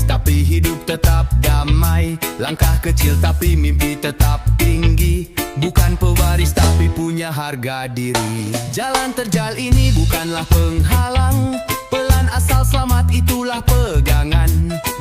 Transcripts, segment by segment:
tapi hidup tetap damai. Langkah kecil tapi mimpi tetap tinggi. Bukan pewaris tapi punya harga diri. Jalan terjal ini bukanlah penghalang. Pelan asal selamat itulah pegangan.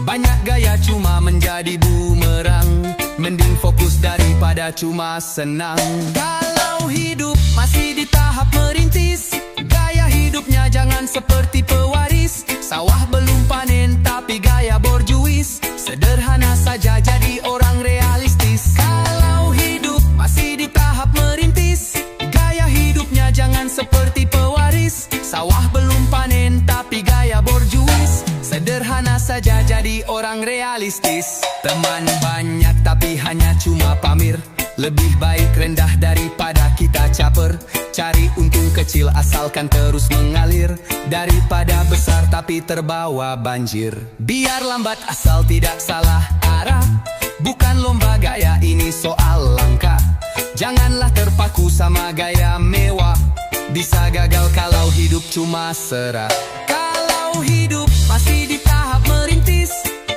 Banyak gaya cuma menjadi bumerang. Mending fokus daripada cuma senang. Kalau hidup masih di tahap merintis, gaya hidupnya jangan seperti pewaris. Sawah belum panen tapi gaya borjuis. Sederhana saja jadi orang realistis. Kalau hidup masih di tahap merintis, gaya hidupnya jangan seperti pewaris. Sawah belum panen tapi gaya borjuis. Sederhana saja jadi orang realistis. Teman banyak tapi hanya cuma pamer. Lebih baik rendah daripada kita caper. Cari untung kecil asalkan terus mengalir, daripada besar tapi terbawa banjir. Biar lambat asal tidak salah arah. Bukan lomba gaya, ini soal langkah. Janganlah terpaku sama gaya mewah. Bisa gagal kalau hidup cuma serah. Kalau hidup masih di tahap merintis,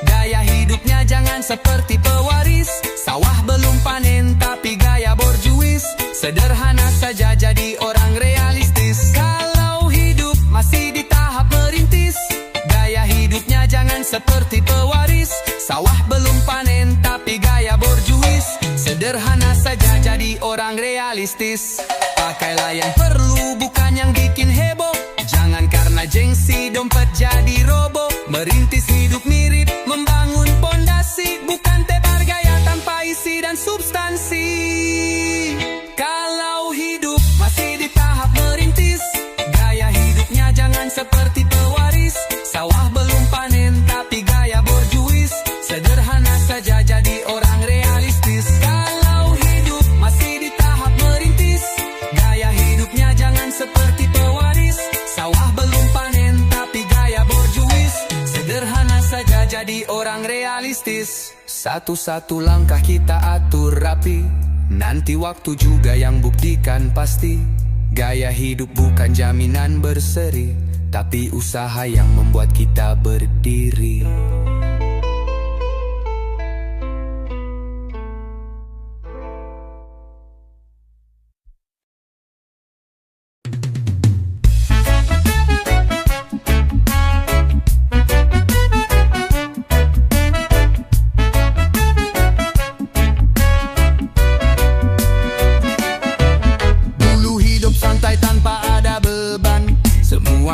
gaya hidupnya jangan seperti pewaris. Sawah belum panen tapi gaya borjuis. Sederhana saja jadi orang realistis. Kalau hidup masih di tahap merintis, gaya hidupnya jangan seperti pewaris. Sawah belum panen tapi gaya borjuis. Sederhana saja jadi orang realistis. Pakailah yang perlu bukan yang bikin heboh. Jangan karena gengsi dompet jadi roboh. Merintis hidup mirip membangun pondasi, bukan tebar gaya tanpa isi dan substansi. Kalau hidup masih di tahap merintis, gaya hidupnya jangan seperti pewaris. Sawah belum panen tapi gaya borjuis. Sederhana saja jadi orang realistis. Kalau hidup masih di tahap merintis, gaya hidupnya jangan seperti pewaris. Sawah belum panen tapi gaya borjuis. Sederhana saja jadi orang realistis. Satu-satu langkah kita atur rapi, nanti waktu juga yang buktikan pasti. Gaya hidup bukan jaminan berseri, tapi usaha yang membuat kita berdiri.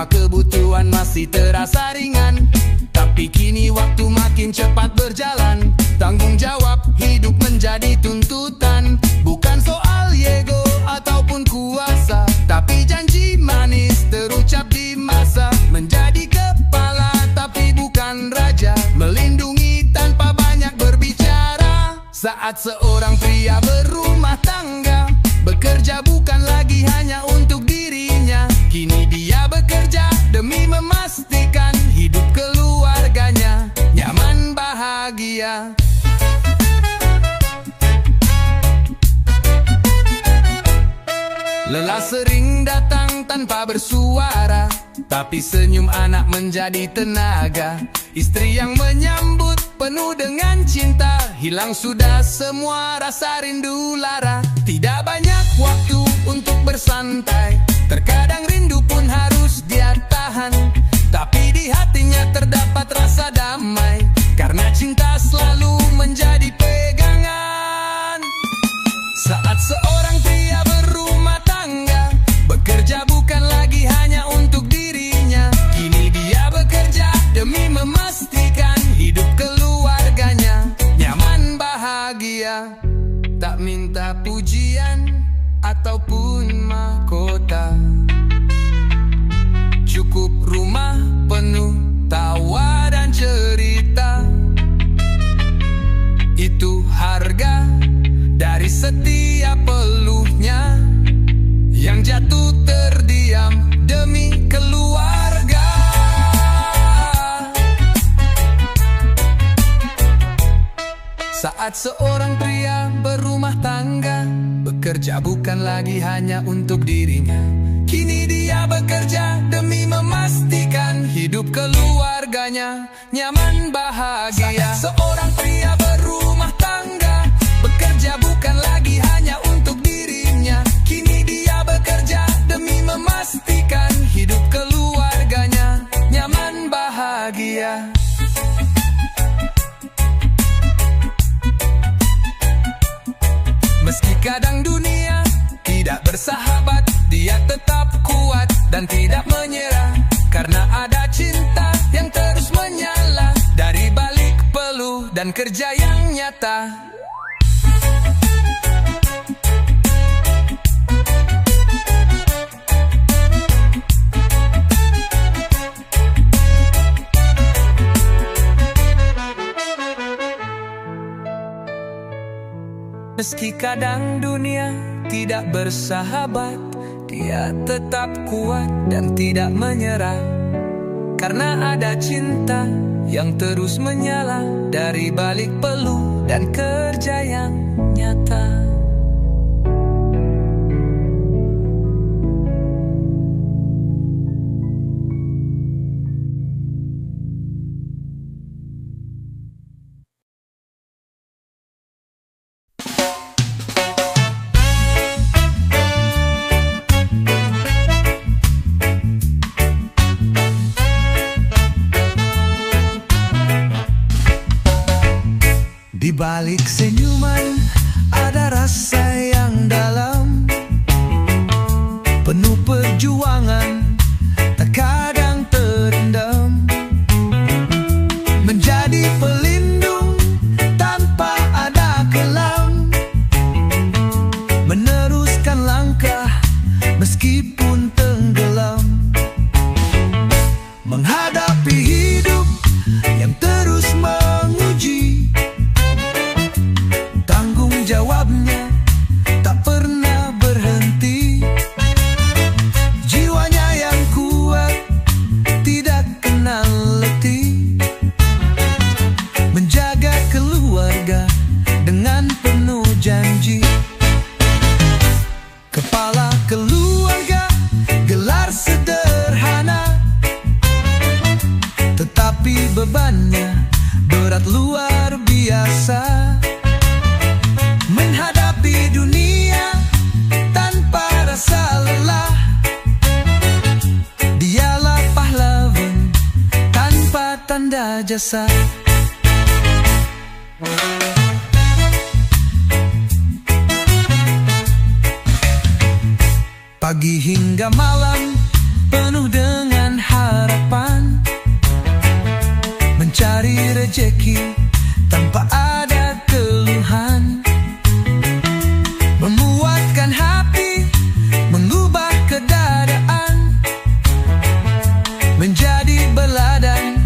Kebutuhan masih terasa ringan, tapi kini waktu makin cepat berjalan. Tanggung jawab hidup menjadi tuntutan. Bukan soal ego ataupun kuasa, tapi janji manis terucap di masa. Menjadi kepala tapi bukan raja, melindungi tanpa banyak berbicara. Saat seorang pria berumah tangga, bekerja bukan lagi hanya untuk dirinya. Kini dia bekerja demi memastikan hidup keluarganya nyaman bahagia. Lelah sering datang tanpa bersuara, tapi senyum anak menjadi tenaga. Istri yang menyambut penuh dengan cinta, hilang sudah semua rasa rindu lara. Tidak banyak waktu untuk bersantai, terkadang rindu pun harus dia tahan. Tapi di hatinya terdapat rasa damai, karena cinta selalu menjadi pegangan. Saat seorang pria berumah tangga, bekerja bukan lagi hanya untuk dirinya. Kini dia bekerja demi memastikan hidup keluarganya nyaman bahagia. Tak minta pujian ataupun mahkota, cukup rumah penuh tawa dan cerita. Itu harga dari setiap peluhnya yang jatuh terdiam demi keluarga. Saat seorang pria berumah tangga, bekerja bukan lagi hanya untuk dirinya. Kini dia bekerja demi memastikan hidup keluarga keluarganya nyaman bahagia. Seorang pria berumah tangga, bekerja bukan lagi hanya untuk dirinya. Kini dia bekerja demi memastikan hidup keluarganya nyaman bahagia. Meski kadang dunia tidak bersahabat, dia tetap kuat dan tidak menyerah. Karena ada cinta yang terus menyala dari balik peluh dan kerja yang nyata. Meski kadang dunia tidak bersahabat, dia tetap kuat dan tidak menyerah. Karena ada cinta yang terus menyala dari balik peluh dan kerja yang nyata. Di balik senyuman ada rasa yang dalam, penuh perjuangan, terkadang terendam. Menjadi pelindung tanpa ada kelam, meneruskan langkah meskipun tenggelam. Menghadapi hidup yang terus menguji, jawabnya tak pernah berhenti. Jiwanya yang kuat tidak kenal letih, menjaga keluarga dengan penuh janji. Kepala keluarga, gelar sederhana, tetapi bebannya berat luar biasa. Menghadapi dunia tanpa rasa lelah, dialah pahlawan tanpa tanda jasa. Pagi hingga malam penuh dengan harapan, mencari rejeki tanpa ada keluhan. Memuatkan hati, mengubah keadaan, menjadi beladan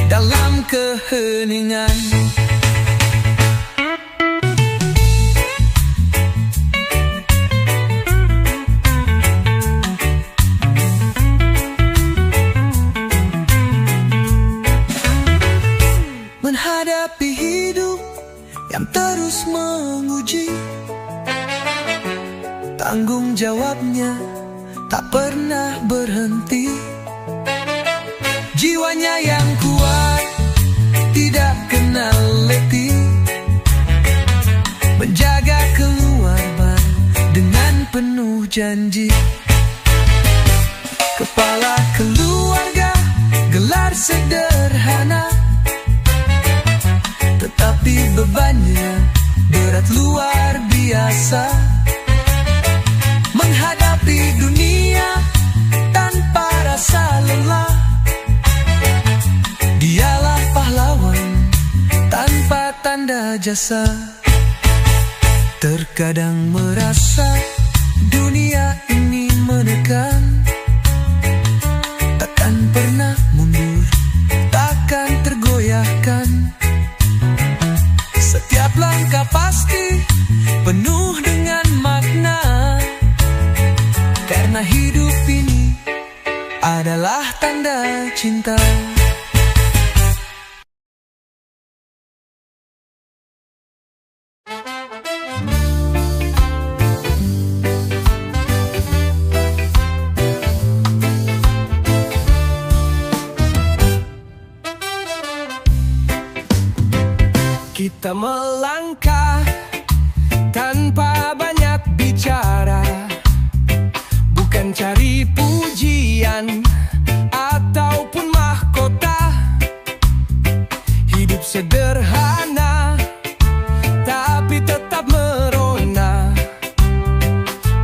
dalam keheningan. Menghadapi hidup yang terus menguji, tanggung jawabnya tak pernah berhenti. Jiwanya yang kuat tidak kenal letih, menjaga keluarga dengan penuh janji. Kepala keluarga, gelar sederhana, tetapi bebannya berat luar biasa. Menghadapi dunia tanpa rasa lelah, dialah pahlawan tanpa tanda jasa. Terkadang merasa dunia ini menekan, takkan pernah mundur, takkan tergoyahkan. Setiap langkah pasti penuh dengan makna, karena hidup ini adalah tanda cinta. Kita melangkah tanpa banyak bicara, bukan cari pujian ataupun mahkota. Hidup sederhana tapi tetap merona.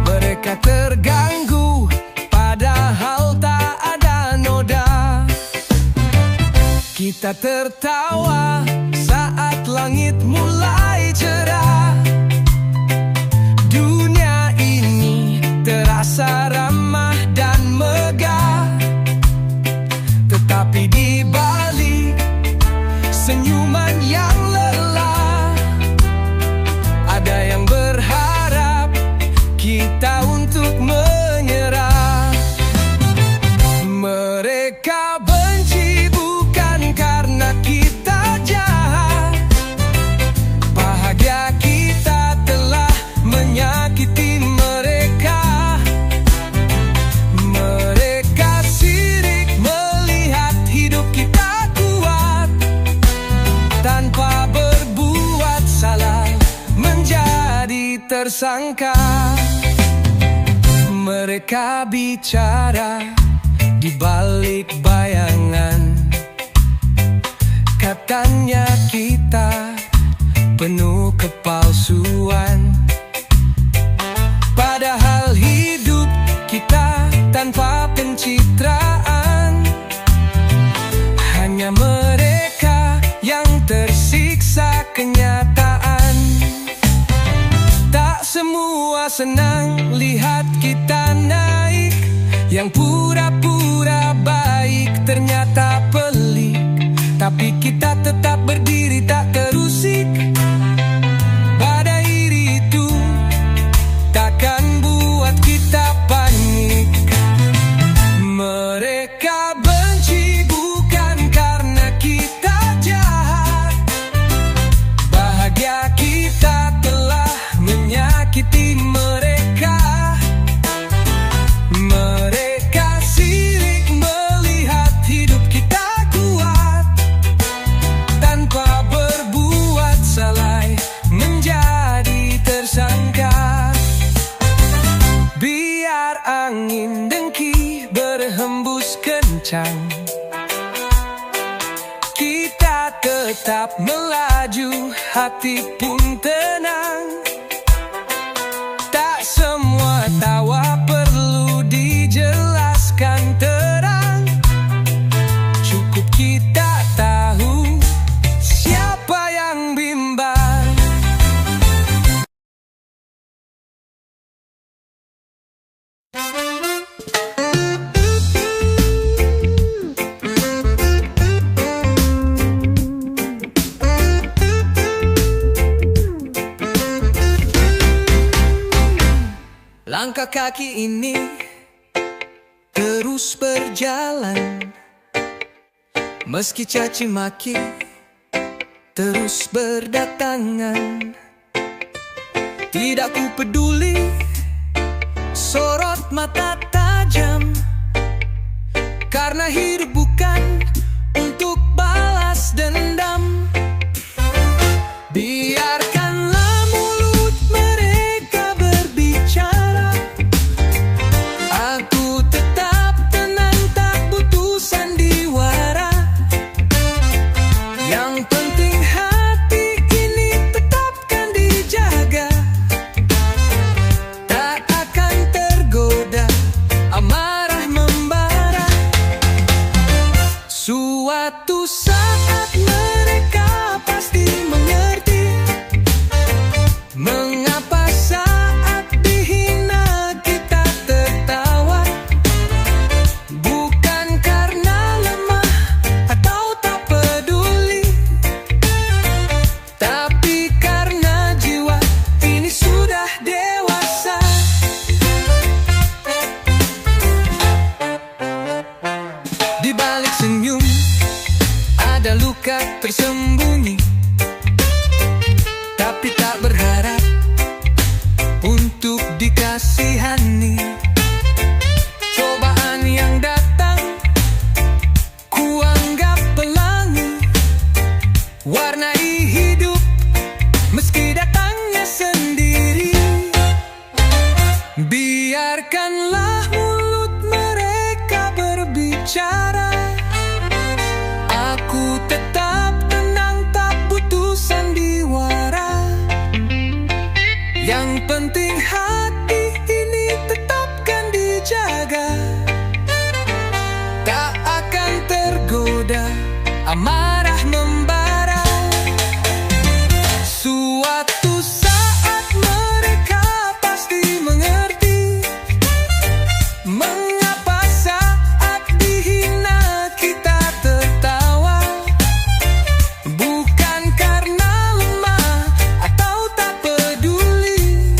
Mereka terganggu padahal tak ada noda. Kita tertawa saat langit mulai cerah. Dunia ini terasa ramah dan megah, tetapi di balik senyuman yang lelah, ada yang berharap kita untuk menyerah. Mereka benci bukan karena kita jahat, bahagia kita telah menyakiti mereka. Mereka sirik melihat hidup kita kuat, tanpa berbuat salah menjadi tersangka. Mereka bicara di balik bayangan, katanya kita penuh kepalsuan. Padahal hidup kita tanpa pencitraan. Hanya mereka yang tersiksa kenyataan. Tak semua senang lihat kita naik. Yang pura-pura baik ternyata pelik, tapi kita tetap berdiri tak terusik. Badai itu takkan buat kita panik. Mereka benci bukan karena kita jahat, bahagia kita telah menyakiti mereka. Mereka sirik melihat hidup kita kuat, tanpa berbuat salah menjadi tersangka. Biar angin dengki berhembus kencang, kita tetap melaju, hati pun tenang. Tak semua tawa perlu dijelaskan terang, cukup kita tahu siapa yang bimbang. Langkah kaki ini terus berjalan, meski caci maki terus berdatangan. Tidak ku peduli sorot mata tajam, karena hidup bukan untuk balas dendam. Biarkanlah mulut mereka berbicara, aku tetap tenang tak butuh sandiwara. Yang penting hati ini tetapkan dijaga, tak akan tergoda amarah membara. Suatu saat mereka pasti mengerti mengapa saat dihina kita tertawa. Bukan karena lemah atau tak peduli, tapi karena jiwa ini sudah dewasa. Di balik senyum ada luka tersembunyi, tapi tak berharap untuk dikasihani. Cobaan yang datang ku anggap pelangi, warnai hidup meski datangnya sendiri. Biarkanlah mulut mereka berbicara, aku tetap tenang, tak butuh sandiwara. Yang penting hati ini tetapkan dijaga, tak akan tergoda amarah membara. Suatu saat mereka pasti mengerti mengapa saat dihina kita tertawa. Bukan karena lemah atau tak peduli,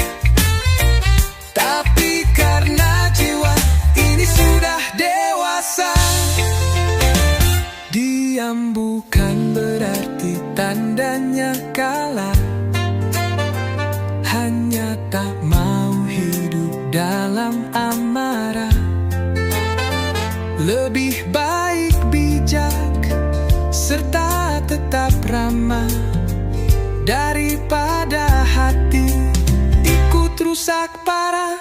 tapi karena jiwa ini sudah dewasa. Diam bukan berarti tandanya kalah, hanya tak mau hidup dalam amarah. Lebih baik bijak serta tetap ramah daripada hati ikut rusak parah.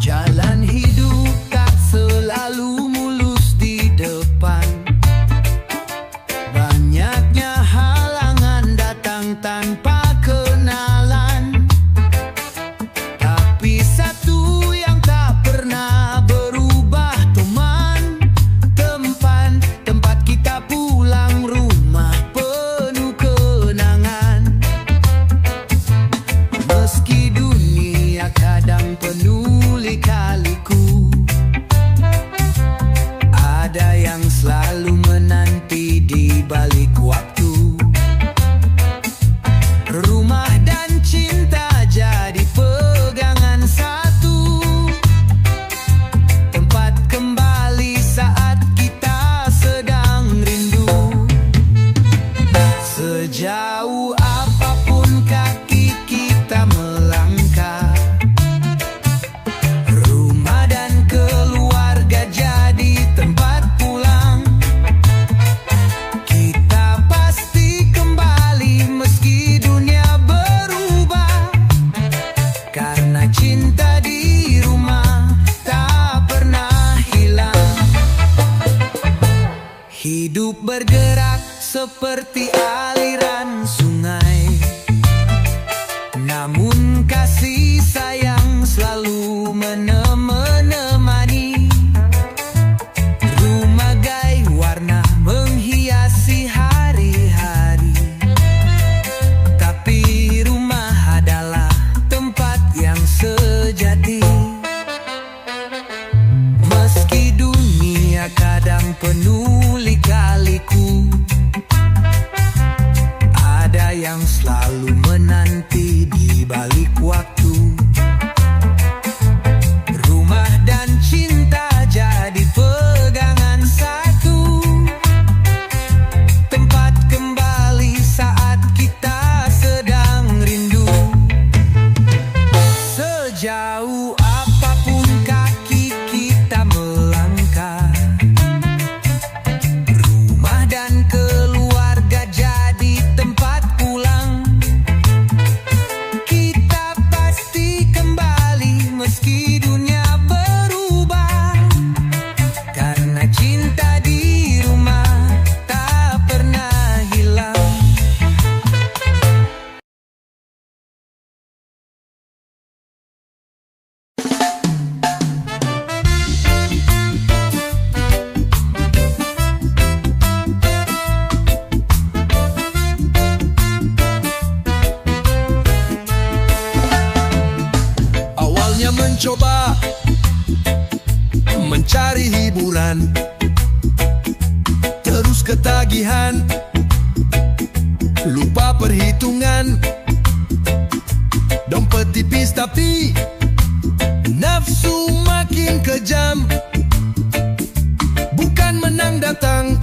Jalan hidup tak selalu mulus di depan. Banyaknya halangan datang tanpa kenalan. Tapi satu yang tak pernah berubah, teman. Tempat kita pulang, rumah penuh kenangan. Meski dunia kadang penuh lika-liku, ada yang selalu menanti di balik waktu. Rumah dan cinta jadi pegangan satu, tempat kembali saat kita sedang rindu. Sejauh apapun kaki kita melangkah, rumah dan keluarga jadi tempat pulang. Kita pasti kembali meski dunia berubah, karena cinta di rumah tak pernah hilang. Hidup bergerak seperti aliran sungai, namun kasih sayang selalu menemani. Rumah gai warna menghiasi hari-hari, tapi rumah adalah tempat yang sejati. Meski dunia kadang penuh lika-liku, ada yang selalu menanti di balik waktu. Rumah dan cinta jadi pegangan satu, tempat kembali saat kita sedang rindu. Sejauh apapun kaki kita melangkah, rumah dan keluarga jadi tempat pulang. Kita pasti kembali meski dunia berubah, karena cinta di rumah tak pernah hilang. Awalnya mencoba mencari hiburan, terus ketagihan, lupa perhitungan. Dompet tipis tapi nafsu makin kejam. Bukan menang datang,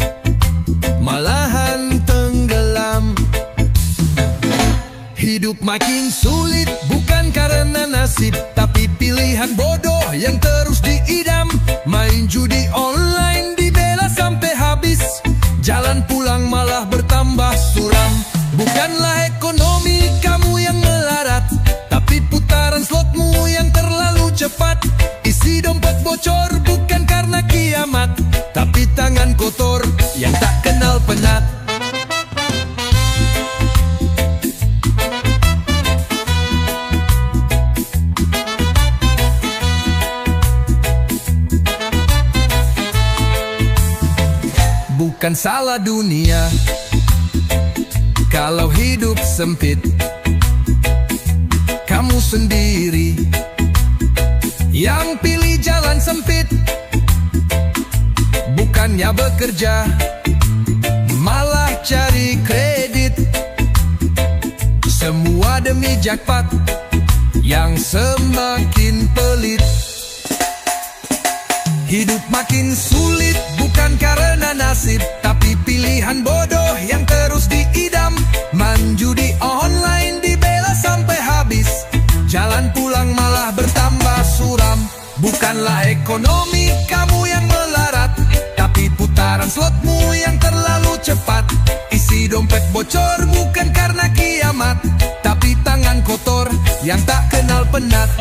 malahan tenggelam. Makin sulit bukan karena nasib, tapi pilihan bodoh yang terus diidam. Main judi online dibela sampai habis, jalan pulang malah bertambah suram. Bukanlah ekonomi kamu yang melarat, tapi putaran slotmu yang terlalu cepat. Isi dompet bocor bukan karena kiamat, tapi tangan kotor yang tak kenal penat. Bukan salah dunia kalau hidup sempit, kamu sendiri yang pilih jalan sempit. Bukannya bekerja, malah cari kredit. Semua demi jackpot yang semakin pelit. Hidup makin sulit bukan karena nasib, tapi pilihan bodoh yang terus diidam. Main judi online dibela sampai habis, jalan pulang malah bertambah suram. Bukanlah ekonomi kamu yang melarat, tapi putaran slotmu yang terlalu cepat. Isi dompet bocor bukan karena kiamat, tapi tangan kotor yang tak kenal penat.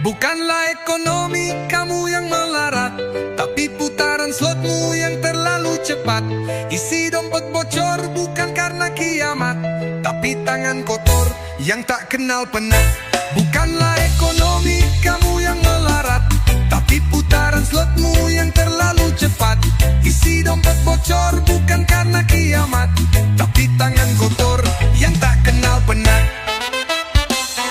Bukanlah ekonomi kamu yang melarat, tapi putaran slotmu yang terlalu cepat. Isi dompet bocor bukan karena kiamat, tapi tangan kotor yang tak kenal penat. Bukanlah ekonomi kamu yang melarat, tapi putaran slotmu yang terlalu cepat. Isi dompet bocor bukan karena kiamat, tapi tangan kotor yang tak kenal penat.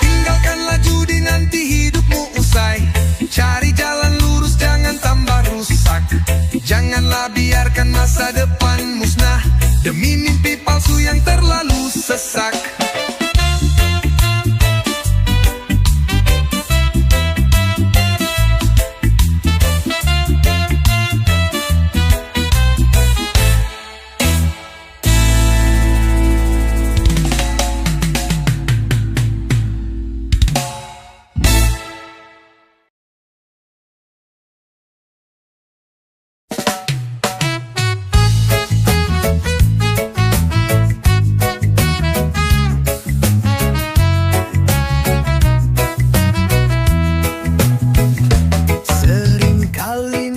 Tinggalkanlah judi nanti hidupmu usai, cari jalan lurus jangan tambah rusak. Janganlah biarkan masa depan musnah demi mimpi palsu yang terlalu sesak.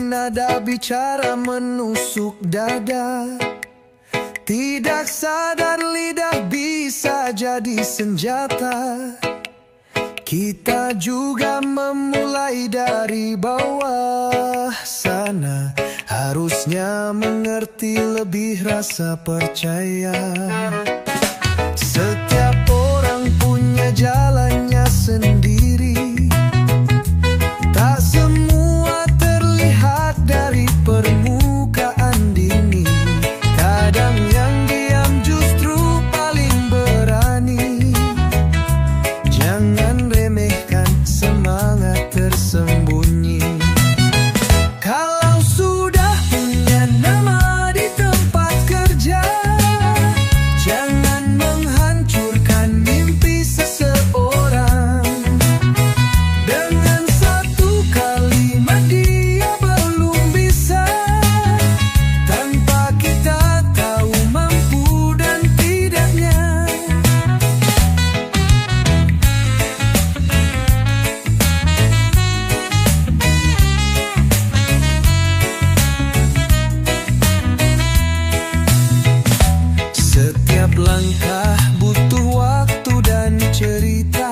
Nada bicara menusuk dada, tidak sadar lidah bisa jadi senjata. Kita juga memulai dari bawah sana, harusnya mengerti lebih rasa percaya. Setiap orang punya jalannya sendiri, tak semua terlihat dari permukaan dini. Kadang yang diam justru paling berani. Jangan remehkan semangat tersembunyi. Kalau sudah punya nama di tempat kerja, jangan menghancurkan mimpi seseorang. Dengan satu kalimat dia belum bisa, tanpa kita tahu mampu dan tidaknya. Setiap langkah butuh waktu dan cerita.